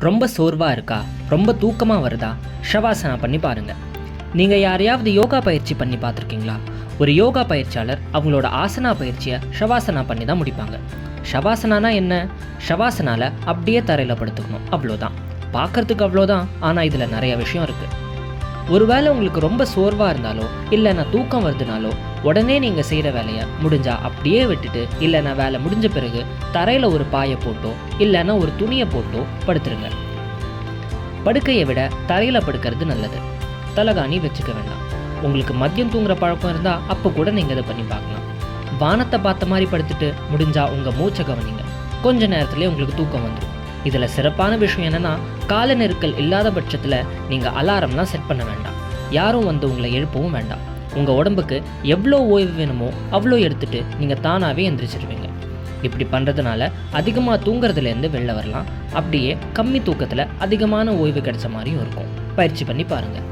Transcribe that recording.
ரொம்ப சோர்வாக இருக்கா, ரொம்ப தூக்கமாக வருதா, ஷவாசனா பண்ணி பாருங்கள். நீங்கள் யாரையாவது யோகா பயிற்சி பண்ணி பார்த்துருக்கீங்களா? ஒரு யோகா பயிற்சியாளர் அவங்களோட ஆசனா பயிற்சியை ஷவாசனா பண்ணி தான் முடிப்பாங்க. ஷவாசனானா என்ன? ஷவாசனால அப்படியே தரையில் படுத்துக்கணும், அவ்வளோதான். பார்க்குறதுக்கு அவ்வளோதான், ஆனால் இதில் நிறைய விஷயம் இருக்குது. ஒருவேளை உங்களுக்கு ரொம்ப சோர்வாக இருந்தாலோ இல்லைன்னா தூக்கம் வருதுனாலோ உடனே நீங்கள் செய்கிற வேலையை முடிஞ்சால் அப்படியே விட்டுட்டு, இல்லைன்னா வேலை முடிஞ்ச பிறகு தரையில் ஒரு பாயை போட்டோ இல்லைன்னா ஒரு துணியை போட்டோ படுத்துருங்க. படுக்கையை விட தரையில் படுக்கிறது நல்லது. தலகாணி வச்சுக்க வேண்டாம். உங்களுக்கு மதியம் தூங்குற பழக்கம் இருந்தால் அப்போ கூட நீங்கள் இதை பண்ணி பார்க்கலாம். வானத்தை பார்த்த மாதிரி படுத்துட்டு முடிஞ்சால் உங்கள் மூச்சை கவனிங்க. கொஞ்ச நேரத்துலேயே உங்களுக்கு தூக்கம் வந்துடும். இதில் சிறப்பான விஷயம் என்னென்னா, கால நெருக்கல் இல்லாத பட்சத்தில் நீங்கள் அலாரம்லாம் செட் பண்ண வேண்டாம். யாரும் வந்து உங்களை எழுப்பவும் வேண்டாம். உங்கள் உடம்புக்கு எவ்வளோ ஓய்வு வேணுமோ அவ்வளோ எடுத்துகிட்டு நீங்கள் தானாகவே எந்திரிச்சிருவீங்க. இப்படி பண்ணுறதுனால அதிகமாக தூங்குறதுலேருந்து வெளில வரலாம். அப்படியே கம்மி தூக்கத்தில் அதிகமான ஓய்வு கிடைச்ச மாதிரியும் இருக்கும். பயிற்சி பண்ணி பாருங்கள்.